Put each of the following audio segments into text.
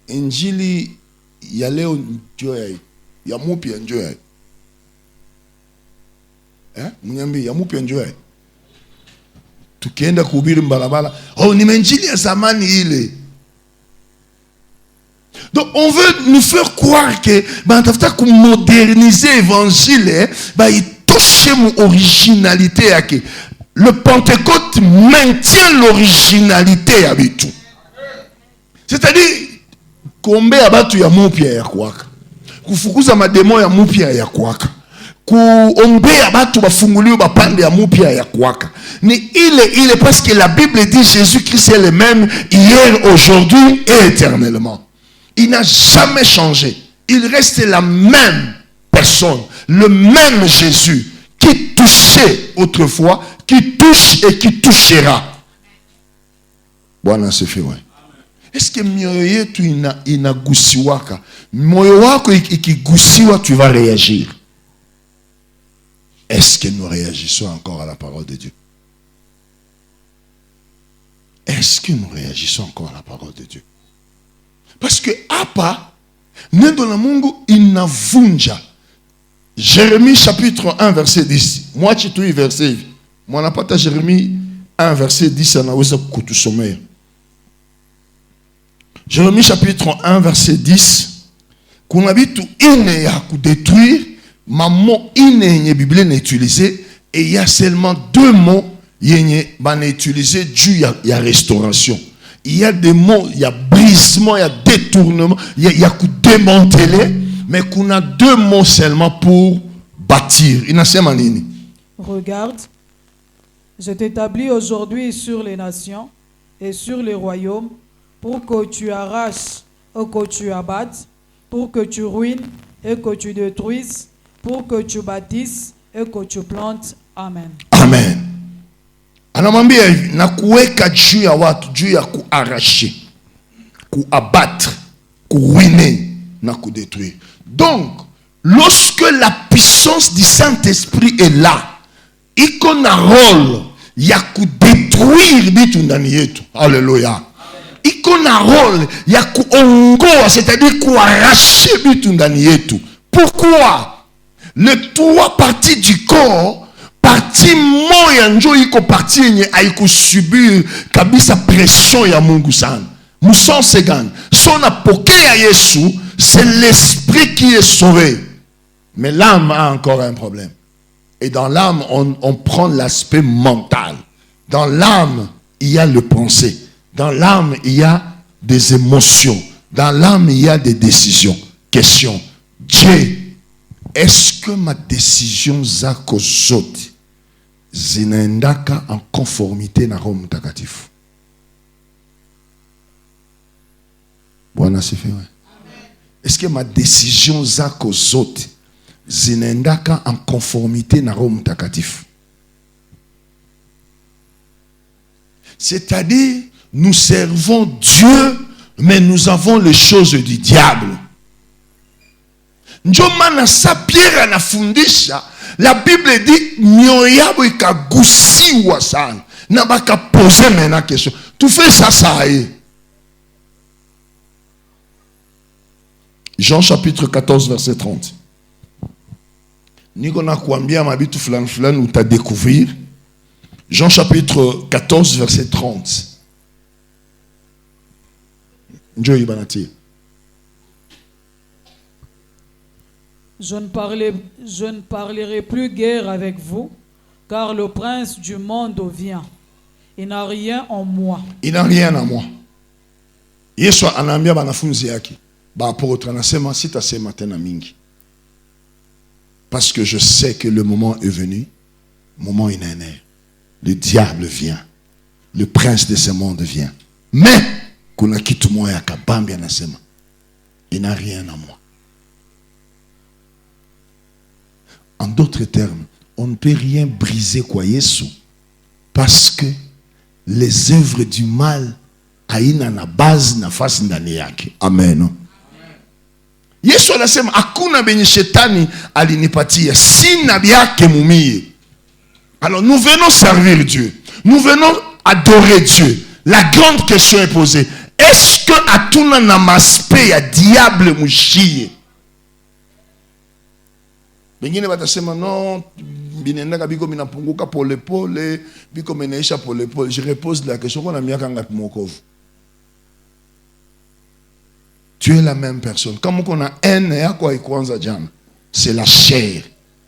injili ya leo ndio ya mupya ndio mnyambi ya mupya ndio tukienda kuhubiri mbalabala ni injili ya zamani ile. Donc on veut nous faire croire que tafuta ku moderniser évangile il touche mon originalité yake. Le Pentecôte maintient l'originalité ya bitu. C'est-à-dire kombe abatu ya mupya ya kwaka. Kufukuza mademo ya mupya ya kwaka. Kuombe abatu bafunguliwe bapande ya mupya ya kwaka. Ni ile parce que la Bible dit Jésus-Christ est le même hier, aujourd'hui et éternellement. Il n'a jamais changé. Il reste la même personne, le même Jésus qui touchait autrefois, qui touche et qui touchera. Bwana asifiwe. Est-ce que mioyo yetu inagusiwaka? Moyo wako ikigusiwa, tu vas réagir. Est-ce que nous réagissons encore à la parole de Dieu? Est-ce que nous réagissons encore à la parole de Dieu? Parce que hapa neno la Mungu inavunja. Jérémie chapitre 1 verset 10. Mwachi tu verset hivi. Mwanapata Jérémie 1 verset 10 anaweza kutusomea. Jérémie chapitre 1 verset 10. Kuna vitu ine ya kudétruire, mamo ine yenye Bible na utiliser, et il y a seulement 2 mots yenye bana utiliser juu ya restauration. Il y a des mots, il y a brisement, il y a détournement, il y a démanteler, mais qu'on a 2 mots seulement pour bâtir. Regarde, je t'établis aujourd'hui sur les nations et sur les royaumes pour que tu arraches et que tu abattes, pour que tu ruines et que tu détruises, pour que tu bâtisses et que tu plantes. Amen. Amen. Anamwambia na kuweka juu ya watu, juu ya kuarracher, kuabattre, kuruiner na kudétruire. Donc, lorsque la puissance du Saint-Esprit est là, iko na rôle ya kudétruire bitu ndani yetu. Alléluia. Iko na rôle ya kuongoa, c'est-à-dire kuarracher bitu ndani yetu. Pourquoi? Les 3 parties du corps, parti moya njo iko parti yenye aiku subir kabisa pression ya Mungu sana. Musanse gani? Son apokea Yesu, c'est l'esprit qui est sauvé. Mais l'âme a encore un problème. Et dans l'âme, on prend l'aspect mental. Dans l'âme, il y a le pensée. Dans l'âme, il y a des émotions. Dans l'âme, il y a des décisions. Question. Dieu, est-ce que ma décision zako zote zinaendaka en conformité na Roho Mtakatifu? Bwana asifiwe. Est-ce que ma décision zako zote zinaendaka en conformité na Roho Mtakatifu? C'est-à-dire, nous servons Dieu, mais nous avons les choses du diable. Njo maana sa Pierre anafundisha, la Bible dit mioyo yabo ikagusiwa sana na baka poser maintenant question. Tu fais ça Jean chapitre 14 verset 30. Niko na kuambia mabitu fulani uta découvrir. Jean chapitre 14 verset 30. Njo ibanati. Je ne parlerai plus guère avec vous, car le prince du monde vient. Il n'a rien en moi. Il n'a rien en moi. Yesu anaambia banafunzi yake, ba apôtre anasema sitasema tena mingi. Parce que je sais que le moment est venu, le moment est né. Le diable vient. Le prince de ce monde vient. Mais kuna kitu moya kabambi anasema, il n'a rien en moi. En d'autres termes, on ne peut rien briser quoi Yesu, parce que les œuvres du mal haina na base nafasi ndani yake. Amen. Yesu anasema hakuna benye shetani alinipatia, sina byake mumie. Alors nous venons servir Dieu, nous venons adorer Dieu. La grande question est posée, est-ce que atuna na maspe ya diable mushie. Bengine batasema non, binendaka biko minapunguka pole pole, biko menaisha pole pole. Je repose la question qu'on a miaka ngapi mokovu. Tu es la même personne. Kama uko na haine yako haikuanza jana, c'est la chair.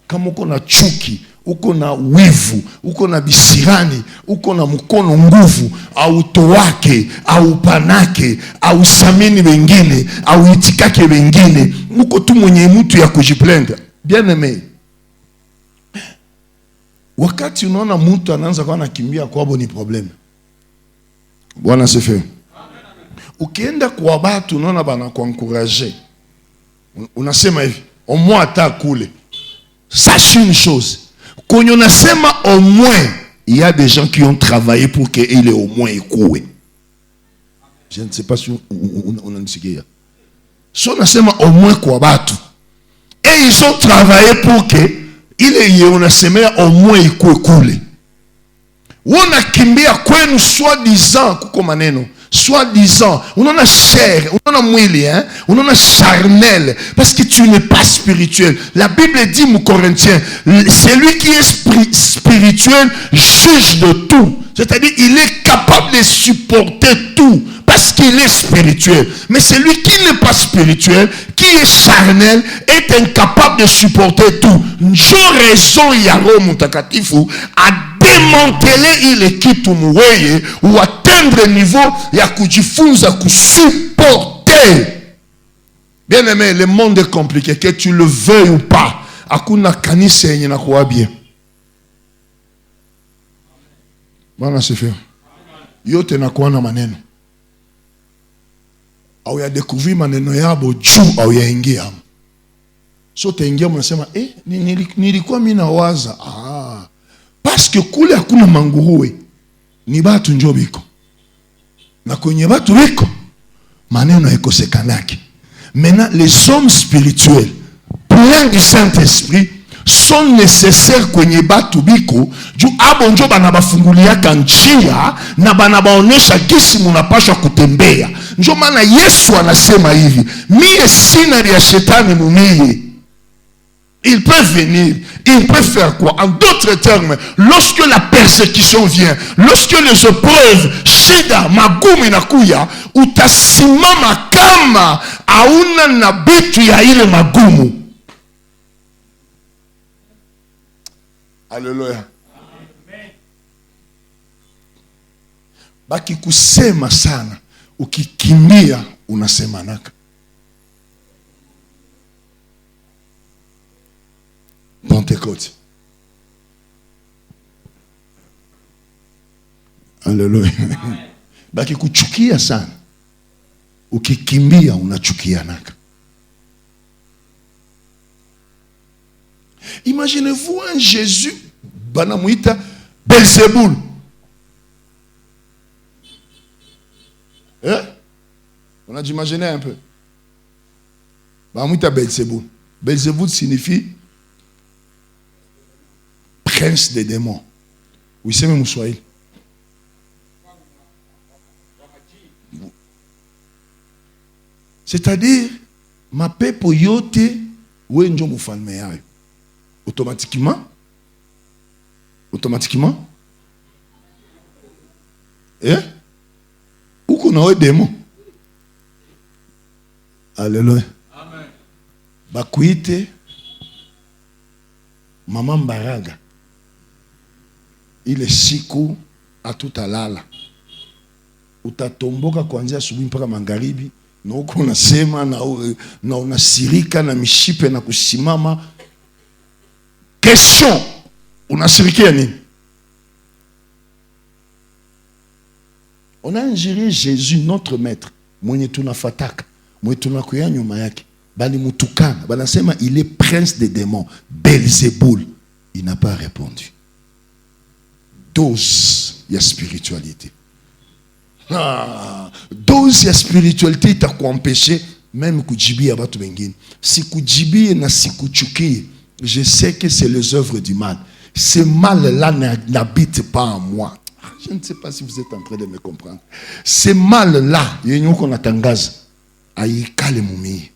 Kama uko na chuki, uko na wivu, uko na bisirani, uko na mkono nguvu, au toake, au panake, au samini wengine, au itikake wengine, uko tu mwenye mtu ya kujiplenda. Bien aimé, wakati unaona mtu anaanza kwa nakimbia kwabo ni problem. Bwana sifiwe. Ukienda kwa watu unaona bana kuencourager, unasema hivi, au moins ata kule. Sache une chose, quand on asema au moins, il y a des gens qui ont travaillé pour qu'il ait au moins écoué. Je ne sais pas si on a dit. Si on asema au moins kwa watu, et ils ont travaillé pour qu'il ait on asema au moins écoué. On a kimbia kwenu soi-disant kuko maneno. Soi-disant, on en a chair, on en a mwili, hein? On en a charnel, parce que tu n'es pas spirituel. La Bible dit, mon Corinthiens, celui qui est spirituel juge de tout. C'est-à-dire, il est capable de supporter tout, parce qu'il est spirituel. Mais celui qui n'est pas spirituel, qui est charnel, est incapable de supporter tout. J'ai raison, Yaro Mutakatifu, à démanteler il kitu muweye ou atteindre le niveau ya kujifunza supporter. Bien aimé, le monde est compliqué, que tu le veuilles ou pas. Hakuna kanisa yenye na kuwa bien. Bwana sifiwe. Yote na kuwa na maneno. Au ya découvrir maneno yabo juu au ya ingia. So taingia mnasema nilikuwa mimi nawaza. Parce que kule hakuna manguruwe, ni batu njo biko. Na kwenye batu biko, maneno ekosekanaki. Maintenant, les hommes spirituels, pleins du Saint-Esprit, sont nécessaires kwenye batu biko, juu abo njo banabafunguliaka njia, na banabaonesha gisi munapasha kutembea. Njo maana Yesu anasema hivi, mie sina ya shetani mumie. Il peut venir, il peut faire quoi? En d'autres termes, lorsque la persécution vient, lorsque les épreuves, shida, magumu inakuya, utasimama kama hauna na bitu ya ile magumu. Alléluia. Baki kusema sana, ukikimbia unasemanaka. Pentecôte. Alléluia. Baki kuchukia sana, ukikimbia unachukia naka. Imaginez-vous un Jésus banamuita Belzéboul. On a d'imaginer un peu. Banamuita Belzéboul. Belzéboul signifie prince des démons. Oui, c'est même Swahili. C'est-à-dire, ma pepo yote, wenjo mufalme yayo. Automatiquement, où qu'on a un démon. Alléluia. Amen. Bakuite, maman Mbaraga. Ile siku atutalala. Utatomboka kuanzia asubuhi mpaka magharibi, na uko unasema na unasirika na mishipe na kusimama. Question, unasirikia nini? On a injurié Jésus, notre maître, mwenye tunafataka, mwenye tunakuya nyuma yake, bali mutukana, banasema il est prince des démons, Belzéboul. Il n'a pas répondu. Dose ya spiritualité. Dose ya spiritualité itakuempêcher même kujibia watu wengine. Si kujibie na si kuchukie, je sais que c'est les œuvres du mal. Ce mal-là n'habite pas en moi. Je ne sais pas si vous êtes en train de me comprendre. Ce mal-là, il y a qu'on a tangaza. Aikale mumie.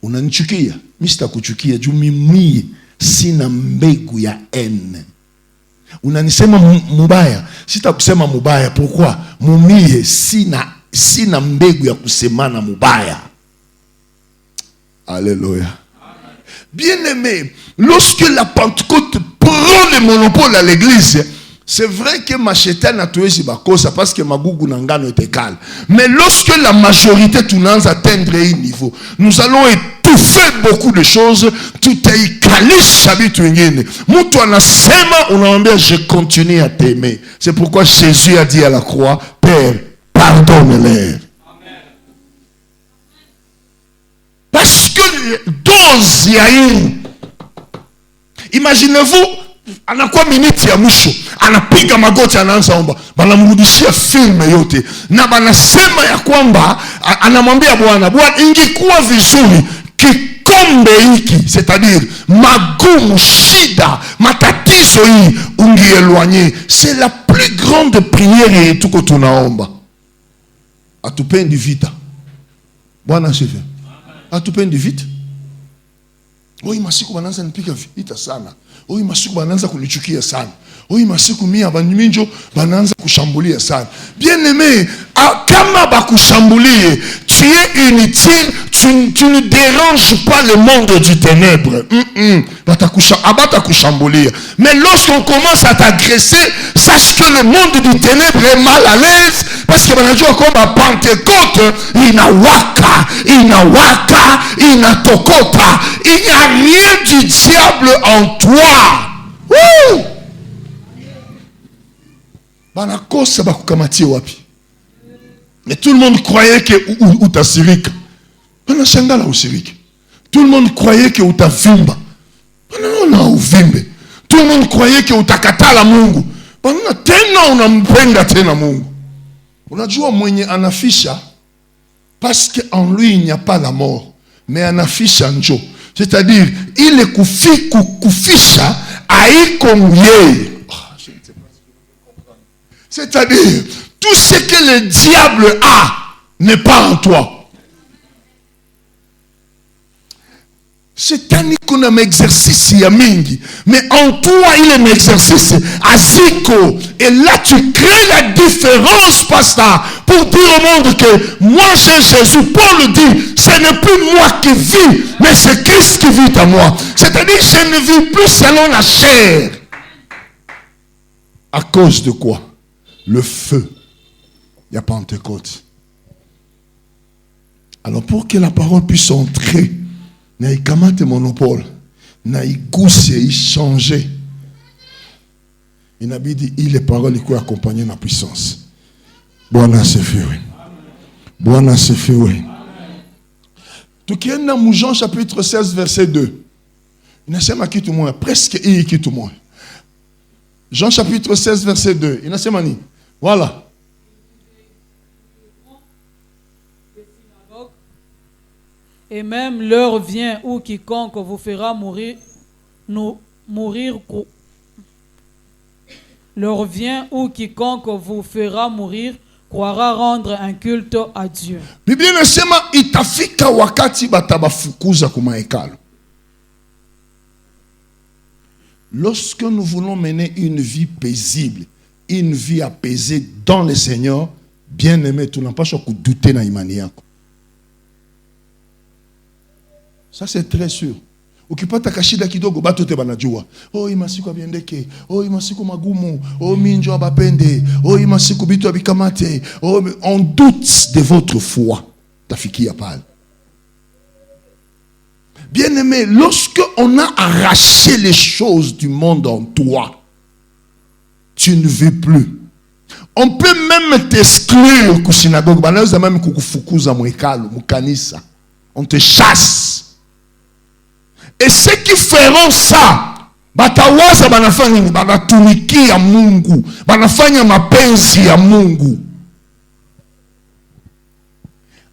Unanichukia. Mimi sitakuchukia juu mimi sina mbegu ya ene. Unanisema mubaya, sitakusema mubaya. Pourquoi? Mumie sina mbegu ya kusemana mubaya. Alléluia. Bien-aimé, lorsque la Pentecôte prend le monopole à l'église, c'est vrai que Machétan a tué Sibakosa parce que Magougou Nangano était calme. Mais lorsque la majorité tournance atteindre un niveau, nous allons étouffer beaucoup de choses. Tout est calé, chabitu ngine. Moutou anasema, on a dit, je continue à t'aimer. C'est pourquoi Jésus a dit à la croix, Père, pardonne-leur. Parce que dose ya hii, imaginez-vous, anakuwa miniti ya mwisho, anapiga magoti, anaanza omba, banamrudishia filme yote, na banasema ya kwamba, anamwambia Bwana, ingekuwa vizuri kikombe hiki, c'est-à-dire magumu, shida, matatizo hii ungeelwanye. C'est la plus grande prière yetu ko tunaomba. Atupendi vita. Bwana asifiwe. Atupendi vita. Oi masiku bananza nipika vita sana. Oi masiku bananza kunichukia sana. Oi masiku mia banyiminjo bananza kushambulia sana. Bien-aimé, kama bakushambulie, tu es inutile, tu ne déranges pas le monde du ténèbre. Abata kushambulia. Mais lorsqu'on commence à t'agresser, sache que le monde du ténèbre est mal à l'aise, parce que banajua kwamba Pentecôte inawaka, inatokota. Il n'y a rien du diable en toi. Woo! Banakosa bakukamatie wapi? Mais tout le monde croyait que utasirika. Banashangala usirike. Tout le monde croyait que utavimba. Banana uvimbe. Tout le monde croyait que utakatala Mungu. Banana tena unampenda tena Mungu. Unajua mwenye anafisha parce qu'en lui il n'y a pas la mort, mais anafisha njo. C'est-à-dire, il est kufisha haiko yeye. C'est-à-dire, tout ce que le diable a n'est pas en toi. Shetani kuna m'exercice ya mingi, mais en toi il est un exercice aziko. Et là tu crées la différence, pasteur, pour dire au monde que moi j'ai Jésus. Paul dit, ce n'est plus moi qui vis, mais c'est Christ qui vit en moi. C'est-à-dire, je ne vis plus selon la chair. À cause de quoi? Le feu. Il n'y a pas Pentecôte. Alors pour que la parole puisse entrer, na ikamate monopole, na iguse, changer, inabidi ile parole ikuwe accompagnée na puissance. Bwana asifiwe. Bwana asifiwe. Tukienda mu Jean chapitre 16 verset 2. Inasema kitu moja, presque hii kitu moja. Jean chapitre 16 verset 2. Inasema nini? Voilà. Et même l'heure vient où quiconque vous fera mourir, l'heure vient où quiconque vous fera mourir croira rendre un culte à Dieu. Biblia inasema itafika wakati batabafukuza kuma hekalu. Lorsque nous voulons mener une vie paisible, une vie apaisée dans le Seigneur, bien-aimé, tu n'as pas à douter na imani yako. Ça c'est très sûr. Ukipata kashida kidogo batu te banajua. Oh imasiku abiendeke. Oh imasiku magumu. Oh minjo abapende. Oh imasiku bitu abikamate. Oh, on doute de votre foi. Tafikia pale. Bien-aimé, lorsque on a arraché les choses du monde en toi, tu ne vis plus. On peut même t'exclure ku synagogue. Banaweza même kukufukuza mu hekalu, mu kanisa. On te chasse. Et ceux qui feront ça, batawaza banafanya nini? Banatumikia Mungu, banafanya mapenzi ya Mungu.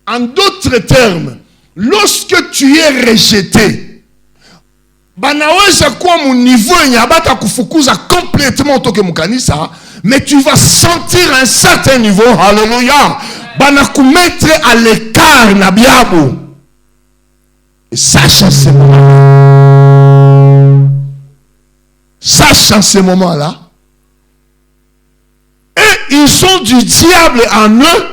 En d'autres termes, lorsque tu es rejeté, banaweza kuwa mu niveau yenye abata kufukuza complètement toke mukanisa, mais tu vas sentir un certain niveau. Alléluia. Banakumettre à l'écart na biabo. Et sache en ce moment, sache en ce moment-là, et ils sont du diable en eux.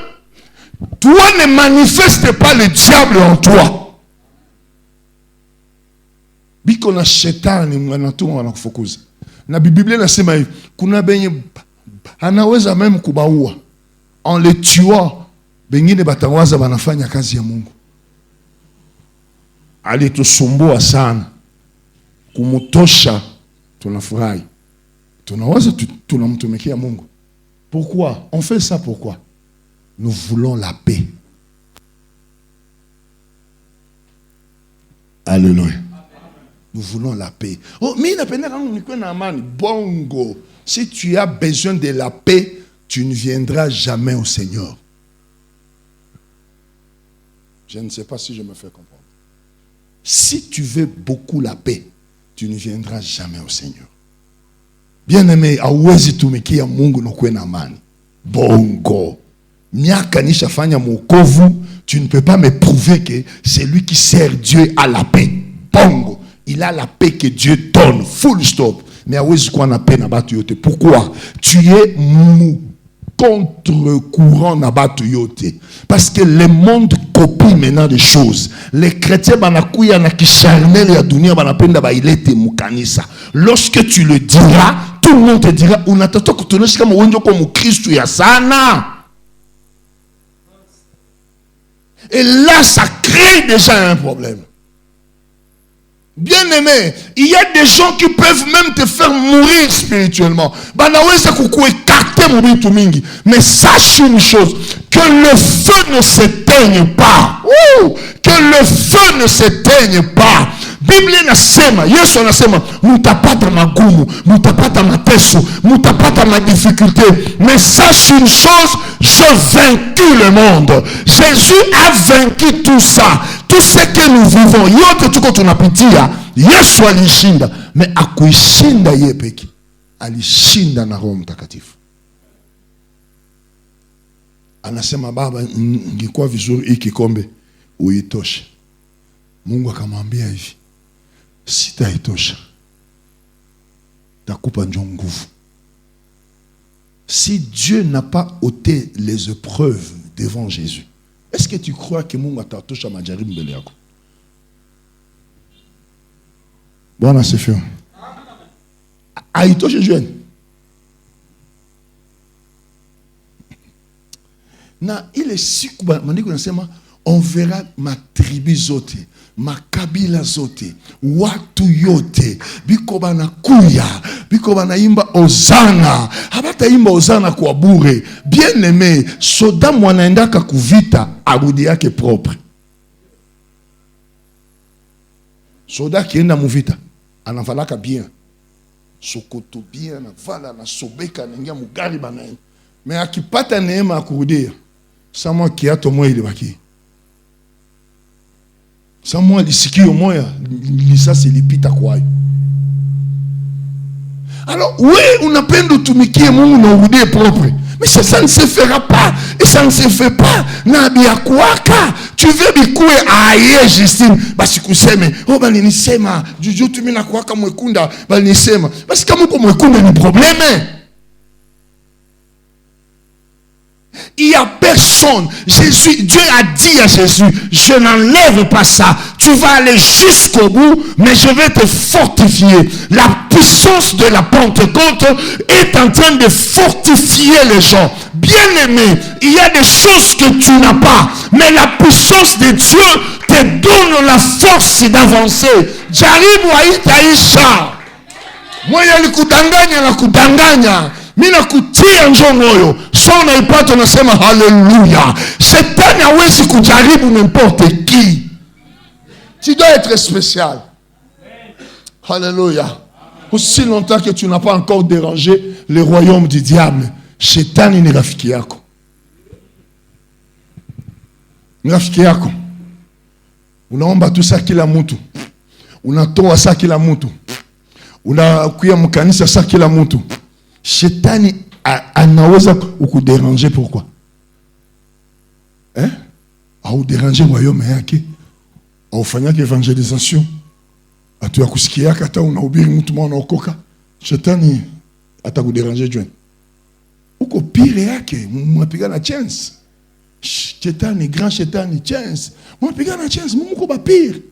Toi ne manifeste pas le diable en toi. Biko na shetani mwanatu wanakufukuza. Na Biblia inasema hivi, kuna benye anaweza même kubaua. En le tuant, bengine batawaza banafanya kazi ya Mungu. Alitusumbua sana. Kumutosha tunafurahi. Tunawaza tunamtumikia Mungu. Pourquoi? On fait ça pourquoi? Nous voulons la paix. Alléluia. Nous voulons la paix. Oh, mais bongo. Si tu as besoin de la paix, tu ne viendras jamais au Seigneur. Je ne sais pas si je me fais comprendre. Si tu veux beaucoup la paix, tu ne viendras jamais au Seigneur. Bien-aimé, hauwezi tumikia Mungu na kuwe na amani. Bongo. Miaka nishafanya mwokovu, tu ne peux pas me prouver que celui qui sert Dieu a la paix. Bongo. Il a la paix que Dieu donne. Full stop. Mais hauwezi kuwa na paix na batu yote. Pourquoi? Tu es contre-courant na batu yote. Parce que le monde copie maintenant des choses. Les chrétiens banakuya na kisharnel ya dunia banapenda bailete mukanisa. Lorsque tu le diras, tout le monde te dira, unataka kutonesha kama wenjo kwa mukristo ya sana. Et là, ça crée déjà un problème. Bien-aimé, il y a des gens qui peuvent même te faire mourir spirituellement. Mais sache une chose, que le feu ne s'éteigne pas. Que le feu ne s'éteigne pas. Bible nasema, Yesu anasema, mutapata magumu, mutapata mateso, mutapata ma difficulté. Mais sache une chose, j'ai vaincu le monde. Jésus a vaincu tout ça. Tout ce que nous vivons, yote tuko tunapitia, Yesu alishinda. Mais akuishinda yeye peke, alishinda na Roho Mtakatifu. Anasema, Baba, ingekuwa vizuri hii kikombe uitoshe. Mungu akamwambia hivi, sitaitosha, takupa njo nguvu. Si Dieu n'a pas ôté les épreuves devant Jésus, est-ce que tu crois que Mungu atatosha majaribu mbele yako? Bwana asifiwe. Aitoshe jueni. Na ile siku maandiko nasema, on verra matribu zote, makabila zote, watu yote, biko banakuya, biko banaimba Hosana. Habata imba Hosana kwa bure. Bien aimé, soda mwanaendaka kuvita, arudi yake propre. Soda kienda muvita, anavalaka bien. Sokoto bien, anavala, nasobeka, nangia mugari banaenda. Mais akipata neema akurudia, sama kiato moya ilibaki. Sama lisikio moya, lisasi lipita kwayo. Alors, oui, unapenda utumikie Mungu na urudie propre. Mais ça ne se fera pas. Et ça ne se fait pas. Nabia kwaka. Tu veux bikue aye Justine. Basi kuseme. Oh bali nisema. Juju tumina kwaka mwekunda. Bali nisema. Basi kama uko mwekunda ni problème. Il n'y a personne. Jésus, Dieu a dit à Jésus, je n'enlève pas ça. Tu vas aller jusqu'au bout, mais je vais te fortifier. La puissance de la Pentecôte est en train de fortifier les gens. Bien-aimé, il y a des choses que tu n'as pas, mais la puissance de Dieu te donne la force d'avancer. Jaribu haitaisha. Moya likudanganya na kudanganya. Mina kutia njo moyo. So unaipata unasema haleluya. Shetani hawezi kujaribu n'importe qui. Tu dois être spécial. Alléluia. Aussi longtemps que tu n'as pas encore dérangé le royaume du diable, shetani ni rafiki yako. Ni rafiki yako. Unaomba tu ça kila mtu. unatoa saa kila mtu, unakuya mkanisa saa kila mtu. Shetani anaweza ukudéranger. Pourquoi? Au déranger royaume yake, au fanyake evangelisation, atu ya kusikia hata unahubiri mtu mwana okoka, shetani atakudéranger jwen. Uko pire yake, mwapigana chance. Shetani, grand shetani, chance. Mwapigana chance, muko ba pire.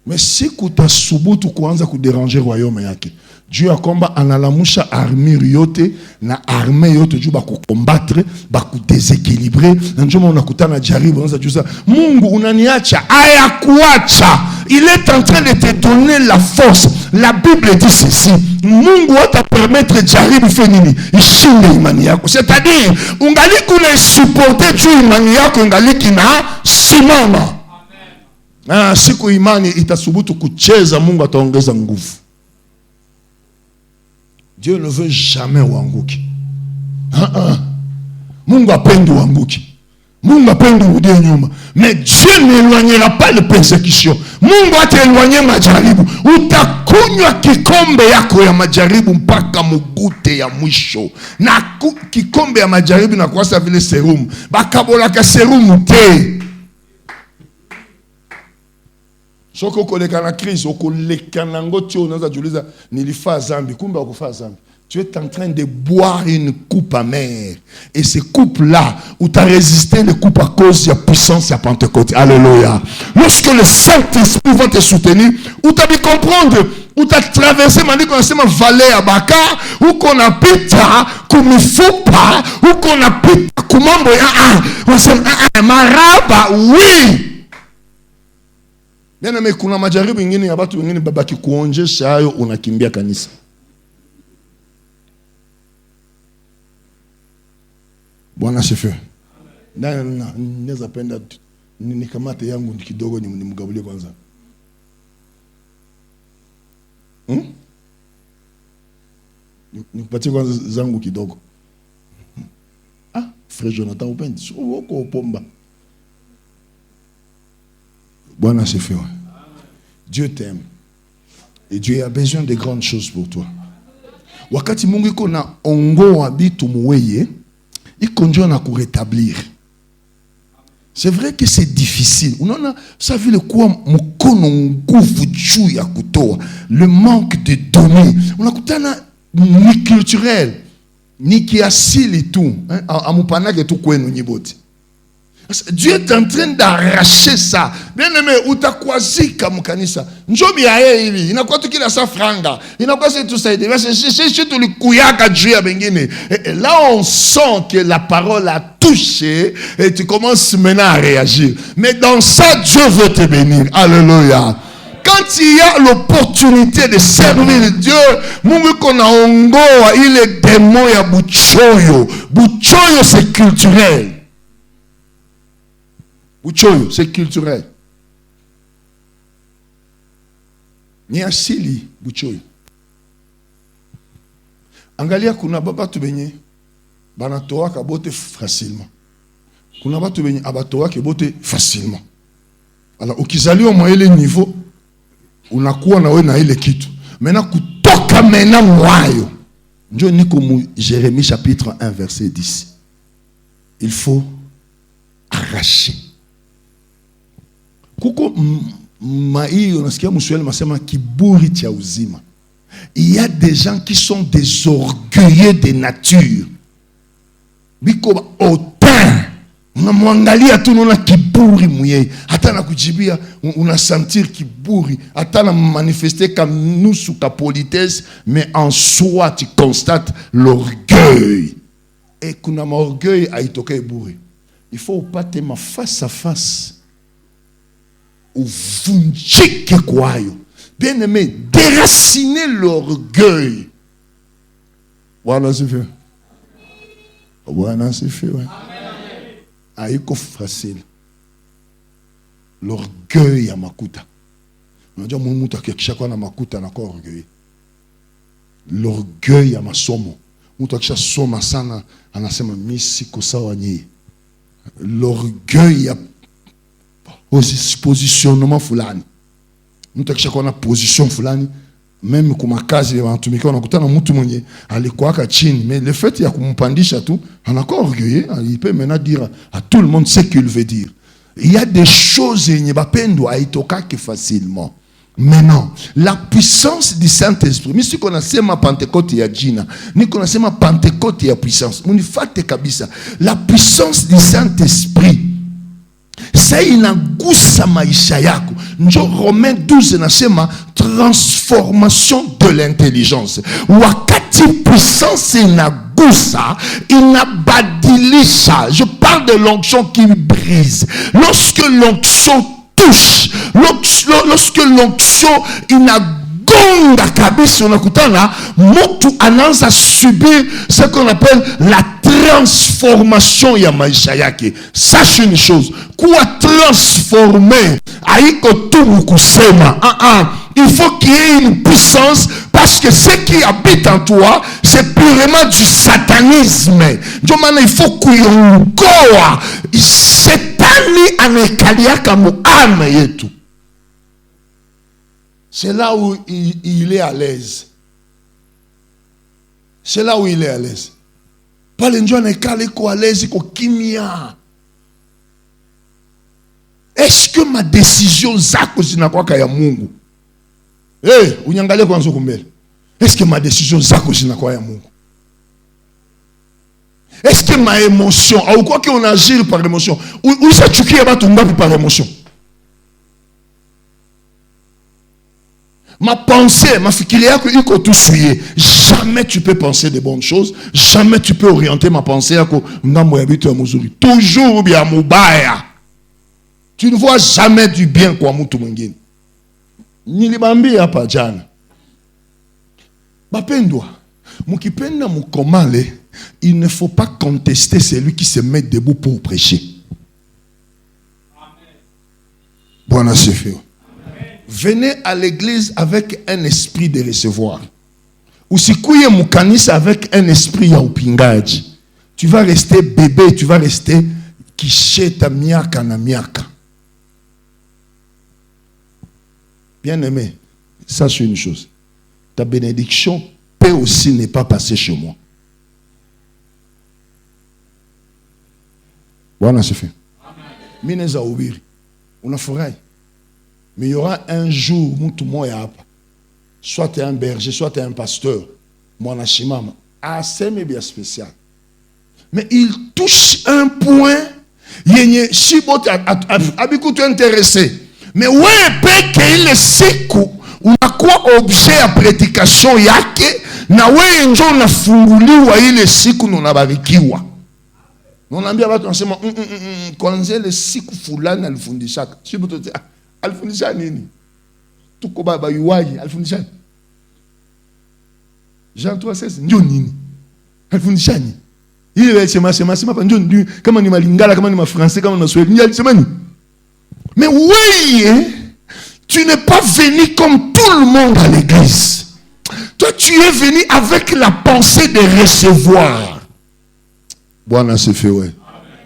Mais siku utasubutu kuanza kudéranger royaume yake, Dieu ya kwamba analamusha armure yote na arme yote juu bakukombattre, bakudeséquilibre. Na njoma unakutana jaribu, unaanza juza, Mungu unaniacha, aya kuacha. Il est en train de te donner la force. La Bible dit ceci, Mungu wata permettre jaribu fenini ishinde imani yako. C'est-à-dire, ungaliki unaisupporte juu imani yako ungaliki na simama. Siku imani itasubutu kucheza, Mungu ataongeza nguvu. Dieu ne veut jamais wanguki. Mungu apendi wanguki. Mungu apendi urudie nyuma. Mais Dieu n'éloignera pas les persécutions. Mungu ataéloigner majaribu. Utakunywa kikombe yako ya majaribu mpaka mugute ya mwisho. Na kikombe ya majaribu na kwasa vile serum. Bakabolaka serum te. Soko koleka na crise, okoleka na ngoti unaanza juliza nilifaa zambi, kumbe ukufaa zambi. Tu es en train de boire une coupe amère. Et ce coupe-là, où tu as résisté le coupe à cause de la puissance de la Pentecôte. Alléluia. Lorsque le Saint-Esprit va te soutenir, où tu as dû comprendre, où tu as traversé, ma dit qu'on a vallée à Baka, où qu'on a pita, comme il faut pas, où qu'on a pita, comment on s'est maraba, oui. Bien aimé, kuna majaribu ingine ya batu wengine babaki kuonjesha hayo unakimbia kanisa. Bwana asifiwe. Naweza penda nikamate yangu kidogo nimgabulie kwanza. Nikupatie kwanza zangu kidogo. Frère Jonathan upendi, uko pomba. Bwana asifiwe. Dieu t'aime. Et Dieu a besoin de grandes choses pour toi. Wakati Mungu iko na ongoa bitu muweye, iko njoo na kurétablir. C'est vrai que c'est difficile. Unaona ça vile kuwa mkono nguvu juu ya kutoa. Le manque de donner. Unakutana ni culturel, ni kiasili tu, amupanake tu kwenu nyiboti. Dieu est en train d'arracher ça. Bien aimé, utakwazika mkanisa. Njobi ya yeye hivi. Inakuwa tu kila saa franga. Inakuwa c'est tout ça. C'est tout le kuyaka juu ya bengine. Et là, on sent que la parole a touché et tu commences maintenant à réagir. Mais dans ça, Dieu veut te bénir. Alléluia. Quand il y a l'opportunité de servir Dieu, Mungu kona ongoa ile démon ya buchoyo. Buchoyo, c'est culturel. Buchoyo, c'est culturel. Ni asili buchoyo. Angalia kuna batu benye banatoa kabote facilement. Kuna batu benye abatoa kabote facilement. Alors ukizaliwa mwa ile niveau, unakuwa na wewe na ile kitu. Maintenant kutoka mena mwayo. Ndio niko mu Jérémie chapitre 1 verset 10. Il faut arracher. Kuko mai unasikia mswahili masema kiburi cha uzima. Il y a des gens qui sont des orgueilleux de nature. Biko autant unamwangalia tu unaona kiburi mwenyewe, hata na kujibia unasentir kiburi, hata na manifester comme nusu ka politesse, mais en soi tu constates l'orgueil. Et kuna orgueil aitoka iburi. Il faut upate ma face à face. Uvunjike kwayo. Bien aimé, déraciner l'orgueil. Bwana sifiwe. Bwana sifiwe. Haiko facile. L'orgueil ya makuta. Unajua mtu akisha kuwa na makuta anakuwa orgueil. L'orgueil ya masomo. Mtu akisha soma sana anasema mimi siko sawa nyinyi. L'orgueil ya positionnement fulani. mtu akishakuwa na position fulani, même kwa kazi ya watumikia unakutana mtu mwenye alikuwa chini, mais le fait ya kumpandisha tu anakuwa orgueilleux, il peut maintenant dire à tout le monde ce qu'il veut dire. Il y a des choses yenye bapendo haitokake facilement. Maintenant, la puissance du Saint-Esprit. Mimi siko nasema Pentecôte ya jina, niko nasema Pentecôte ya puissance. Munifate kabisa. La puissance du Saint-Esprit, ça inagusa maisha yako. Njo Romains 12 nasema transformation de l'intelligence. Wakati puissance inagusa, inabadilisha. Je parle de l'onction qui brise. Lorsque l'onction touche, lorsque l'onction inagonga kabisa, unakutana mtu anaanza subir ce qu'on appelle la transformation ya maisha yake. Sache une chose, kuwa transformé haiko tu kusema. Il faut qu'il y ait une puissance, parce que ce qui habite en toi, c'est purement du satanisme. Ndio maana il faut kuiongoa shetani anekaliaka muame yetu. C'est là où il est à l'aise. C'est là où il est à l'aise. Pale ndio anekali kwa l'aise, kwa kimia. Est-ce que ma décision zako zinakuwa ya Mungu? Unyangalie kwanza kumbele. Est-ce que ma décision zako zinakuwa ya Mungu? Est-ce que ma émotion, ou quoi qu'on agit par émotion, ou ça tu qui watu ngapi par émotion? Ma pensée, ma fikiri yako iko tout suye. Jamais tu peux penser de bonnes choses, jamais tu peux orienter ma pensée yako ngambo ya bitu ya muzuri. Toujours bien mubaya. Tu ne vois jamais du bien kwa mtu mwingine. Nilibambia hapa jana. Bapendwa, mukipenda mukomale, il ne faut pas contester celui qui se met debout pour prêcher. Bwana asifiwe. Venez à l'église avec un esprit de recevoir. Usikuye mukanisa avec un esprit ya upingaji. Tu vas rester bébé, tu vas rester kisheta miaka na miaka. Bien-aimé, sache une chose. Ta bénédiction peut aussi ne pas passer chez moi. Voilà, c'est fait. Mineza ubiri. Unafurahi. Mais il y aura un jour où tout le monde est là. Soit tu es un berger, soit tu es un pasteur. Moi, je suis assez bien spécial. Mais il touche un point. Si tu es intéressé. Mais ouais, peut-être le siku unakuwa objet ya prédication yake, na wewe ndio unafunguliwa ile siku na unabarikiwa. Unaambia watu wanasema kwanza ile siku fulani alifundisha. Sio mtu alifundisha nini? Tuko baba yuwaji alifundisha. Jean 3:16 ndio nini? Alifundisha nini? Ile sema hapa ndio kama ni malingala, kama ni mafrancais, kama ni maswahili. Ndio alisema nini? Mais oui, tu n'es pas venu comme tout le monde à l'église. Toi, tu es venu avec la pensée de recevoir. Bwana asifiwe.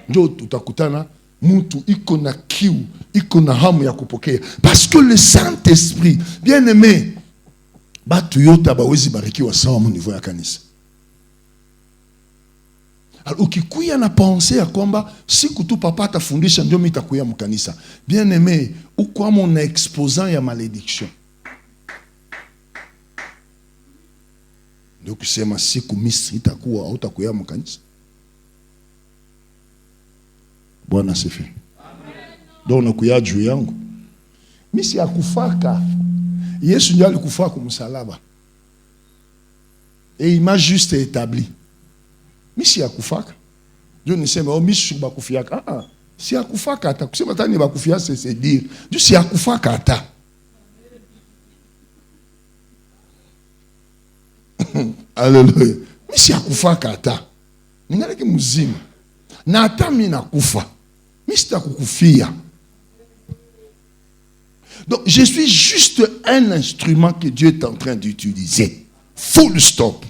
Ndio tutakutana mtu iko na kiu, iko na hamu ya kupokea. Parce que le Saint-Esprit, bien aimé, batu yote abawezi barikiwa sawa mu niveau ya kanisa. Alors ukikuya na pensée ya kwamba siku tu papa atafundisha ndio mimi nitakuya mkanisa. Bien aimé, uko mon exposant ya malédiction. Ndio kusema siku misi itakuwa au utakuya mkanisa. Bwana asifiwe. Ndio unakuya juu yangu. Mimi si akufaka. Yesu ndio alikufa kwa msalaba. Et il m'a juste établi. Mimi si akufaka. Ndio niseme mimi si bakufiaka. Si akufaka hata kusema tani bakufia c'est dire. Ndio si akufaka hata. Alléluia. Mimi si akufaka hata. Ningaleke mzima. Na hata mimi nakufa. Mimi sitakukufia. Donc je suis juste un instrument que Dieu est en train d'utiliser. Full stop.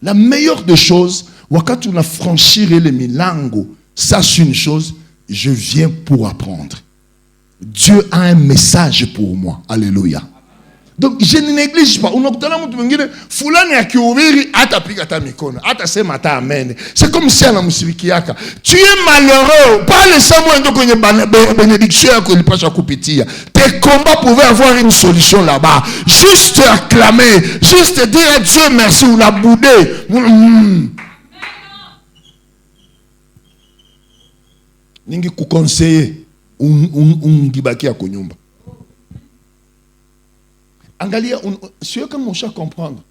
La meilleure des choses, wakati on a franchi les milango, sache une chose, je viens pour apprendre. Dieu a un message pour moi. Alléluia. Donc je ne néglige pas. C'est comme si tu es malheureux. Pas le samoua bénédiction. Tes combats pouvaient avoir une solution là-bas. Juste acclamer, juste dire à Dieu merci ou la bouder. Ningi kukonseiller ungibaki ya kunyumba. Angalia, c'est comme mon chat comprendre.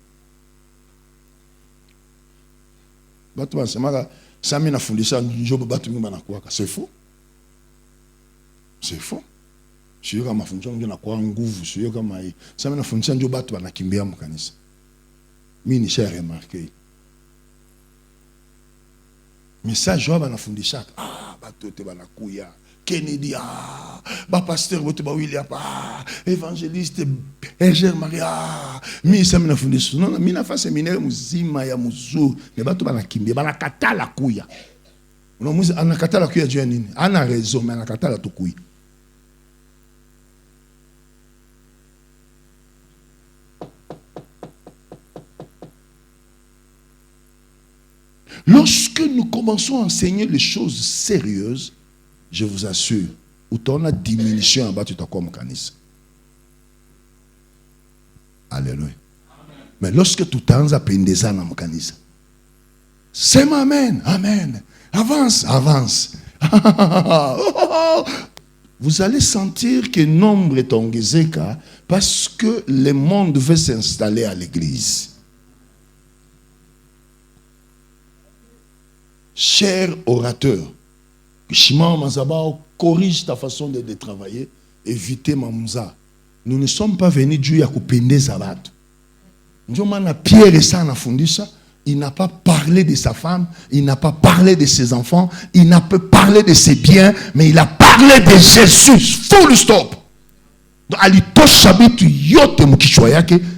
C'est faux. C'est faux. C'est comme remarqué. Mais ça, je vais fundisha. Ah, batote banakuya. Kennedy, pasteur William, évangéliste Erger Maria, mina fundisha. Non, mina fa séminaire muzima ya muzu. Ne bato banakimbia, banakatala kuya. Non, muzi anakatala kuya Dieu nini? Ana raison, mais anakatala to kuya. Lorsque nous commençons à enseigner les choses sérieuses, je vous assure, où tu as une diminution en bas, tu t'as comme canis. Alléluia. Amen. Mais lorsque tu t'as à peine des ânes en canis, c'est amen, amen. Avance, avance. Vous allez sentir que nombre est en Gézéka parce que le monde veut s'installer à l'église. Cher orateur, Shimon Mazabao corrige ta façon de travailler, évitez Mamouza. Nous ne sommes pas venus Dieu à couper des sabbats. Pierre et ça, il n'a pas parlé de sa femme, il n'a pas parlé de ses enfants, il n'a pas parlé de ses biens, mais il a parlé de Jésus. Full stop.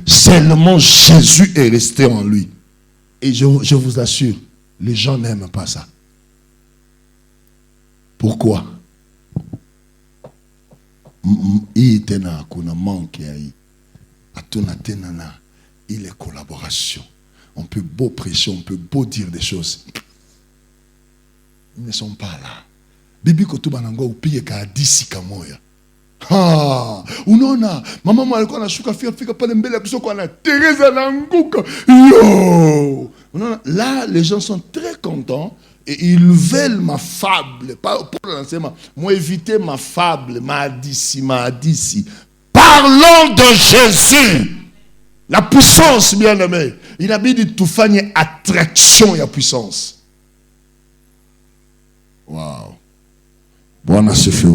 Seulement Jésus est resté en lui. Et je vous assure, les gens n'aiment pas ça. Pourquoi? Il est collaboration. On peut beau prêcher, on peut beau dire des choses. Ils ne sont pas là. Bibi kotubanango upiye ka disi kamoya. Ah, unona mama alikuwa anashuka fika pale mbele ya kusoko ana Teresa nanguka. Yo! Unona, là les gens sont très contents et ils veulent ma fable, pas pour l'enseignement, moi éviter ma fable, ma disi. Parlons de Jésus. La puissance, bien aimé. Il a bien dit tout faire une attraction et la puissance. Wow. Bon, c'est fait.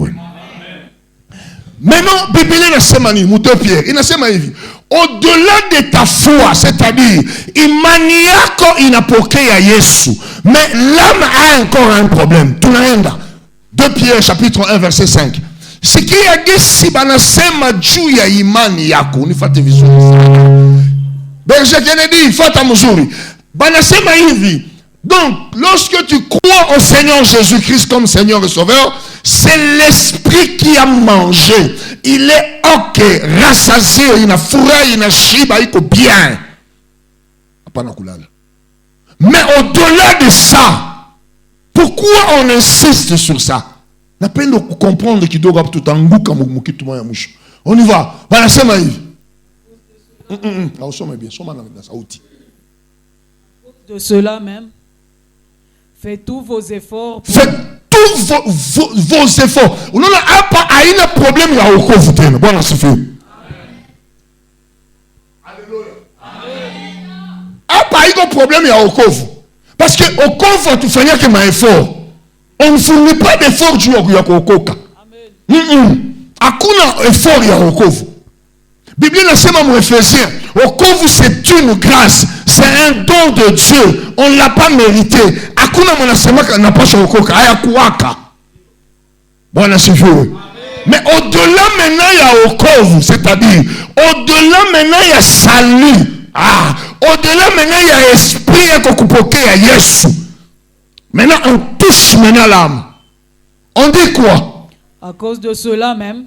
Maintenant, Bible nasema ni Muto Pierre, inasema hivi, au-delà de ta foi, c'est-à-dire imani yako inapokea Yesu, mais l'âme a encore un problème. Tunaenda 2 Pierre chapitre 1 verset 5. Sikia gisi banasema juu ya imani yako, unifate vizuri sana. Berger Kennedy, fata mzuri. Banasema hivi. Donc, lorsque tu crois au Seigneur Jésus-Christ comme Seigneur et Sauveur, c'est l'Esprit qui a mangé. Il est ok, rassasié, il a fourré, il a shiba, il est bien. Mais au-delà de ça, pourquoi on insiste sur ça? La peine de comprendre qu'il doit tout en goût comme on y va. Voilà, c'est ma vie. De cela même, faites tous vos efforts. Faites tous vos efforts. On n'a pas un problème là au couvre. Bon, c'est fait. Alléluia. Pas un problème là au couvre. Parce que au couvre, tu fais que ma effort. On ne fournit pas d'effort du Yokoka. Akuna effort ya wokovu. Bible nasema mu Ephésiens, wokovu c'est une grâce, c'est un don de Dieu. On l'a pas mérité. Akuna mwanasema kana pasha wokoka aya kuwaka. Bwana sifiwe. Mais au-delà maintenant ya wokovu, c'est-à-dire au-delà maintenant ya salut. Au-delà maintenant ya esprit yako kupokea Yesu. Maintenant, on touche maintenant l'âme. On dit quoi? À cause de cela même,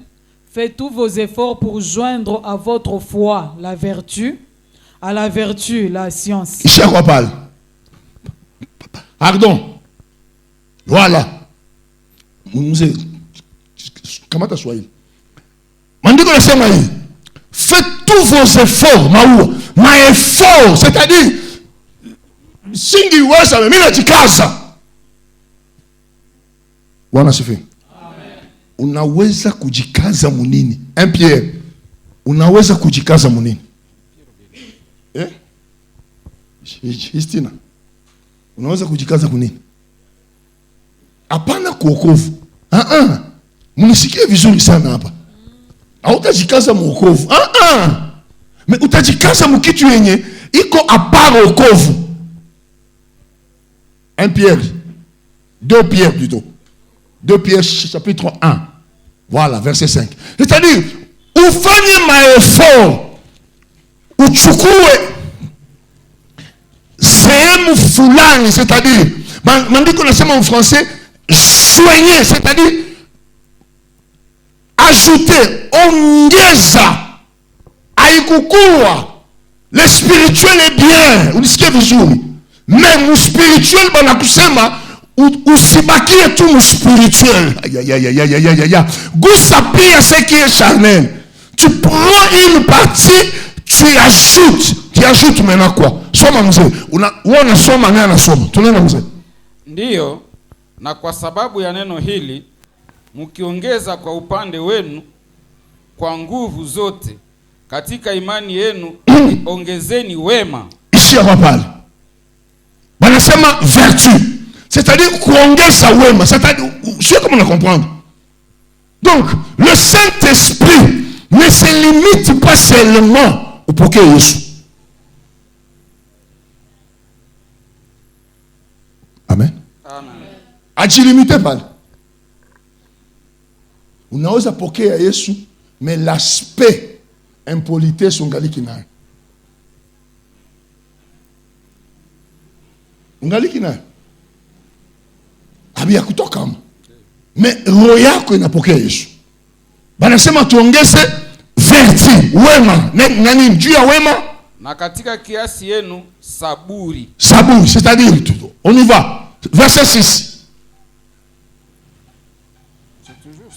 faites tous vos efforts pour joindre à votre foi la vertu, à la vertu la science. Ici à quoi parle? Pardon. Voilà. Comment tu as choisi? Mandiko nasema hii. Faites tous vos efforts, ma effort, c'est-à-dire singi wasa mimi najikaza. Bwana sifi. Unaweza kujikaza munini? Un Pierre. Unaweza kujikaza munini? Justina. Unaweza kujikaza kunini? Hapana kuokovu. Mnisikie vizuri sana hapa. Hautajikaza muokovu. Me utajikaza mukitu yenye iko apart okovu. 1 Pierre. 2 Pierre plutôt. 2 Pierre chapitre 1. Voilà, verset 5. C'est-à-dire, ufanye maeffort, uchukue sehemu fulani, c'est-à-dire, mandiko nasema en français, soigner, c'est-à-dire, ajouter, ongeza, haikukuwa, le spirituel est bien, unisikie vizuri, mais mu spirituel banakusema, usibakie tu mu spirituel. Gusa pia ce qui est charnel. Tu prends une partie, tu ajoutes maintenant quoi? Soma mzee. Uona soma ngana soma. Tunaenda mzee. Ndiyo, na kwa sababu ya neno hili mkiongeza kwa upande wenu kwa nguvu zote katika imani yenu ongezeni wema. Ici hapa pale. Wanasema vertu. C'est-à-dire kuongeza wema. C'est-à-dire, je sais comment on comprendre. Donc, le Saint-Esprit ne se limite pas seulement au pokea Yesu. Amen. Ajilimite pale. Unaweza pokea Yesu, mais l'aspect impolitesse ungaliki nayo. Ungaliki nayo. Abia kutoka mu. Mais roho yako inapokea Yesu. Banasema tuongeze vertu, wema. Nani juu ya wema? Na katika kiasi yenu saburi. Saburi, c'est-à-dire on y va. Verset 6.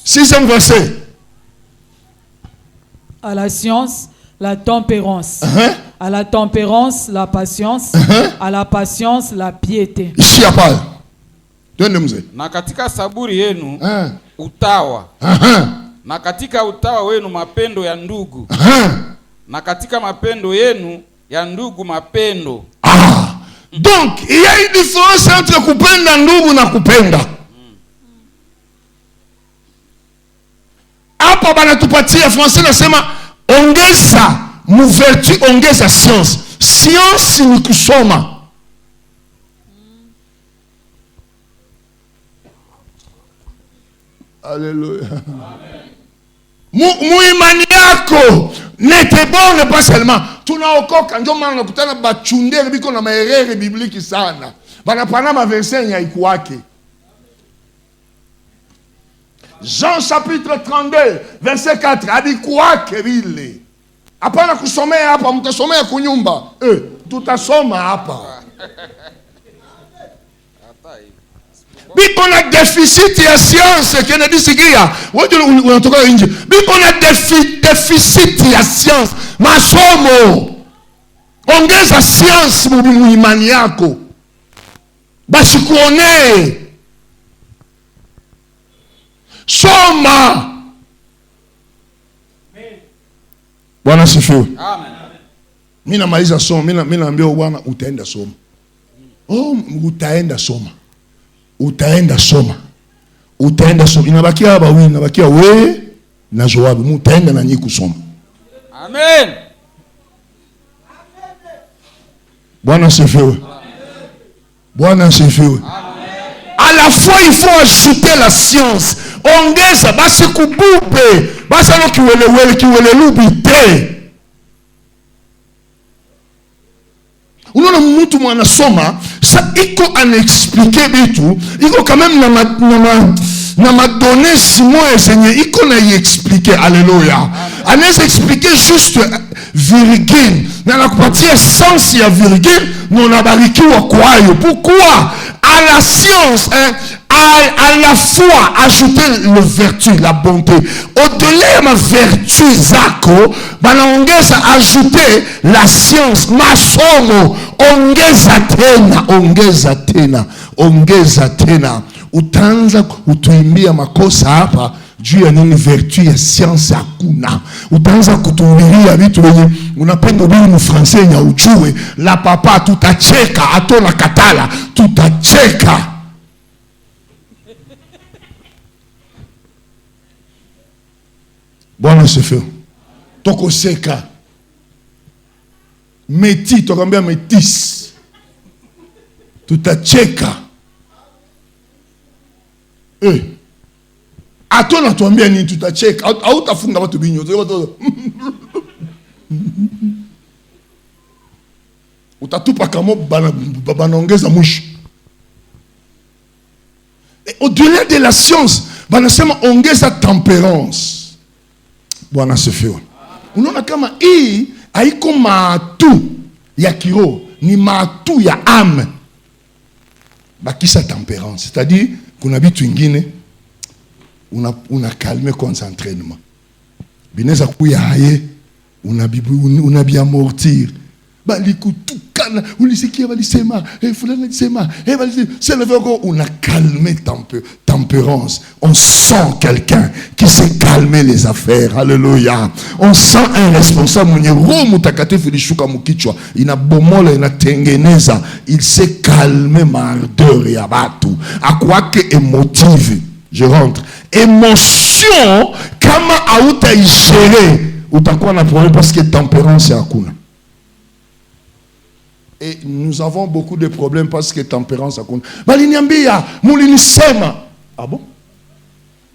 6e verset. À la science, la tempérance. À la tempérance, la patience. À la patience, la piété. Ici hapa. Twende mzee. Na katika saburi yenu utawa. Na katika utawa wenu mapendo ya ndugu. Na katika mapendo yenu ya ndugu mapendo. Donc, il y a une différence entre kupenda ndugu na kupenda. Hapa banatupatia français nasema ongeza mu vertu, ongeza science. Science ni kusoma. Alléluia. Muimani yako nete bonne pas seulement. Tunaokoka ndio maana nakutana bachundere biko na maerere bibliki sana. Banapana ma verset ya ikuwake. Jean chapitre 32 verset 4 adikuwake vile. Hapana kusomea hapa, mtasomea kunyumba. Tutasoma hapa. Biko na deficit ya science kene disikia. Wote unatoka nje. Biko na deficit ya science. Masomo. Ongeza science mu imani yako. Basi kuone. Soma. Bwana sifiwe. Amen. Mimi namaliza somo, mimi naambia Bwana utaenda soma. Utaenda soma. Utaenda soma. Utaenda soma. Inabakia hapa wewe, inabakia wewe na Joabu. Mutaenda na nyinyi kusoma. Amen. Bwana sifiwe. Bwana sifiwe. À la fois il faut ajouter la science. Ongeza basi kubube. Basi no kiwele lubite. Unaona mtu mwanasoma sa iko anexpliquer bitu, iko quand même na madonné Simon Seigneur iko na y expliquer. Alléluia. Anaweza expliquer juste virgule na nakupatia sens ya virgule na unabarikiwa kwayo. Pourquoi? À la science, à la foi, ajouter le vertu, la bonté. Au-delà de ma vertu, zako, banaongeza ajouter la science, masomo, ongeza tena. Utaanza kutuimbia makosa hapa juu ya nini vertu ya science hakuna. Utaanza kutuhubiria vitu wenye unapenda ubiri mu français ya ujue. La papa tutacheka, atona katala, tutacheka. Bwana asifiwe. Toko seka. Meti, tokambia metis. Tutacheka. Atona tuambia nini tutacheka. Hautafunga watu binyo. Utatupa kama banaongeza mwisho. Au-delà de la science, banasema ongeza tempérance. Bwana asifiwe. Unaona kama hii haiko matu ya kiroho, ni matu ya âme. Bakisa tempérance, c'est-à-dire kuna bitu ingine una calme kwanza entraînement. Bineza kuya haye unabiamortir. Balikutukana ulisikia walisema fulani alisema c'est le vergo una calme tempérance. On sent quelqu'un qui sait calmer les affaires. Alléluia. On sent un responsable mwenye roho mtakatifu ilishuka mkichwa inabomola inatengeneza. Il sait calmer mardeur ya batu akwake emotive. Je rentre émotion kama auta igérer utakuwa na problème parce que tempérance hakuna. Et nous avons beaucoup de problèmes parce que tempérance hakuna. Baliniambia, mulinisema. Ah bon?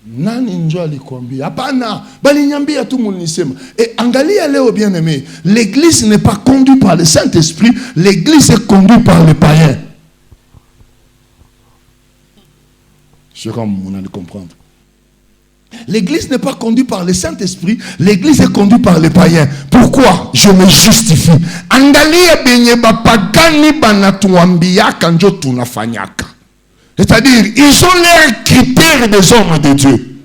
Nani njo alikwambia? Hapana, baliniambia tu mulinisema. Et angalia leo bien aimé, l'église n'est pas conduite par le Saint-Esprit, l'église est conduite par les païens. Je sais comme on allait comprendre. L'église n'est pas conduite par le Saint-Esprit, l'église est conduite par les païens. Pourquoi? Je me justifie. Angalia benye bapagani banatuambia kanjo tunafanyaka. C'est-à-dire, ils ont leurs critères des hommes de Dieu.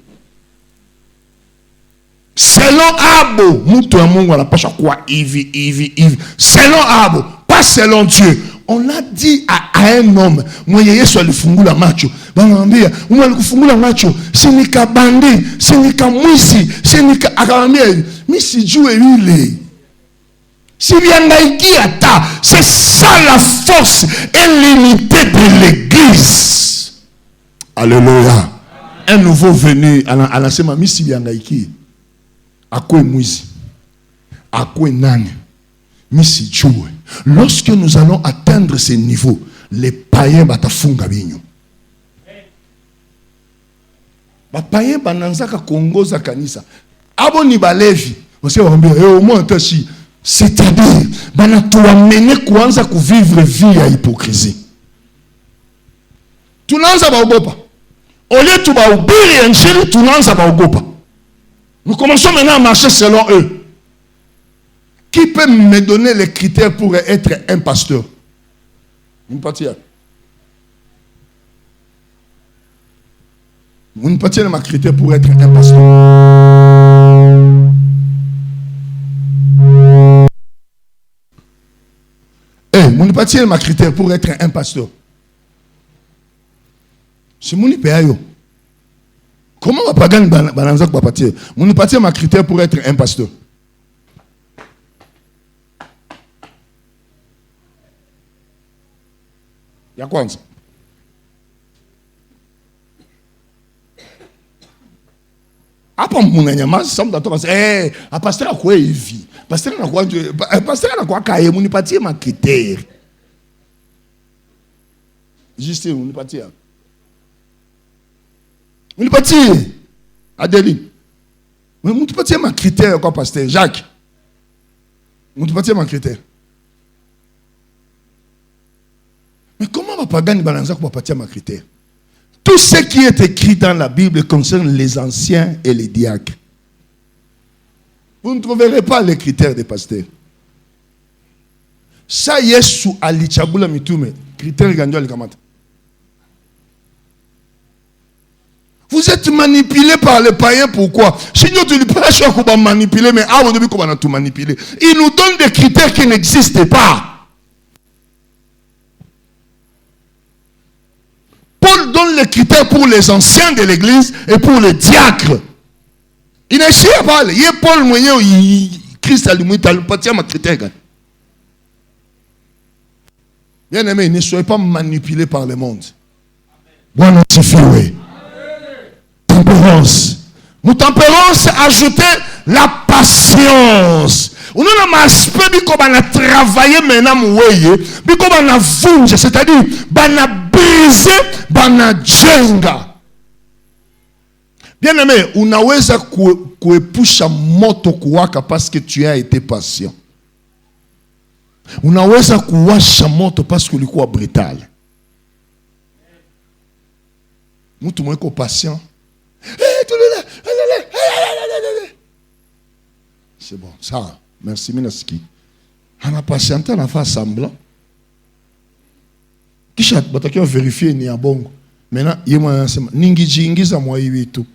Selon Abo, mutu ya Mungu anapasha kuwa hivi. Selon Abo, pas selon Dieu. On a dit à un homme, mwenye Yesu alifungula macho, banamwambia, alikufungula macho, si nika bandi, si nika mwisi, si nika akamwambia, mimi sijue yule. Si biangaiki ata, c'est ça la force et l'unité de l'église. Alléluia. Un nouveau venu, anasema mimi si biangaiki. Akwe mwisi. Akwe nani. Mimi sijue. Lorsque nous allons atteindre ce niveau, les païens batafunga binyo. Ba païens bananzaka kongoza kanisa. Abo ni balevi. Wase wambia, au moins tashi. C'est-à-dire, banatuwa mene kuanza kuvivre vie ya hypocrisie. Tunaanza baogopa. Au lieu tu baubiri injili, tunaanza baogopa. Nous commençons maintenant à marcher selon eux. Qui peut me donner les critères pour être un pasteur? Une partie. Une partie de ma critère pour être un pasteur. Mon partie de ma critère pour être un pasteur. C'est mon IPAO. Comment va pas gagner bananza pour partir? Mon partie de ma critère pour être un pasteur. Ya kwanza. Hapa mnanyamaza sasa mtatoka sasa pasteur akwe hivi. Pasteur anakuwa kae munipatie ma critère. Juste munipatie. Munipatie Adeline. Munipatie ma critère quoi pasteur Jacques. Munipatie ma critère. Mais comment va pas gagner balanza pour partir ma critère? Tout ce qui est écrit dans la Bible concerne les anciens et les diacres. Vous ne trouverez pas les critères des pasteurs. Ça, Yesu alichabula mitume. Critères gandio alikamata. Vous êtes manipulés par les païens, pourquoi? Si nous ne pouvons pas manipuler, mais avant de comment tout manipuler. Ils nous donnent des critères qui n'existent pas. Paul donne les critères pour les anciens de l'église et pour les diacres. Il ne sait pas. Il y a Paul moyen, Christ a lui pas ma critère. Bien aimé, ne soyez pas manipulés par le monde. Bon, c'est fait. Tempérance. Nous tempérance ajouter la patience. On a un aspect comme on a travaillé maintenant, comme on a vunge, c'est-à-dire on a brisé, on a jenga. Bien aimé, unaweza kuepusha moto kuwaka parce que tu as été patient. Unaweza kuwasha moto parce que ulikuwa brutal. Mtu mweko patient. C'est bon, ça. Merci, Minaski. On a patienté, on a fait semblant. Kisha batakiwa vérifier ni ya bongo. Maintenant, yemo anasema ningi jiingiza mwa hivi tu.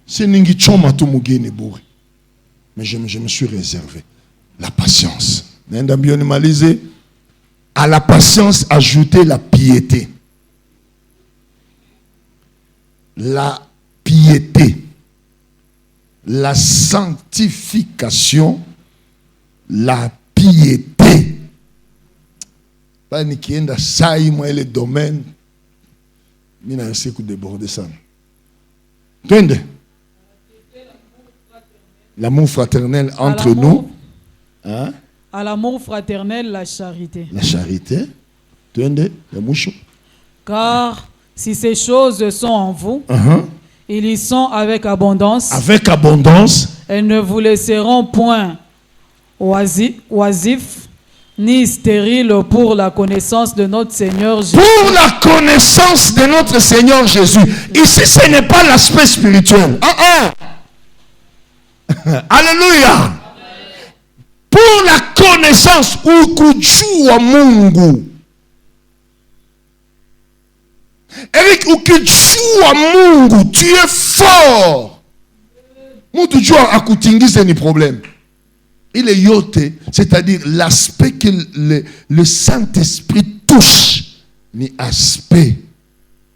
C'est ningi choma tu mugeni bourri. Mais je me suis réservé la patience. Nenda bien maliser. À la patience ajouter la piété. La piété, la sanctification, la piété. Pas ni qui est dans ça, moi les domaines, mais n'a pas de déborder ça. Entendez? L'amour fraternel entre nous. Hein? À l'amour fraternel, la charité. La charité. Entendez? La mouche. Car si ces choses sont en vous, ils y sont avec abondance. Avec abondance. Elles ne vous laisseront point oisifs ni stériles pour la connaissance de notre Seigneur Jésus. Pour la connaissance de notre Seigneur Jésus. Ici, ce n'est pas l'aspect spirituel. Alléluia. Pour la connaissance ou kujua Mungu. Eric, ukijua Mungu, tu es fort. Mtu jua akutingize ni problème. Il est yote, c'est-à-dire l'aspect que le Saint-Esprit touche, ni aspect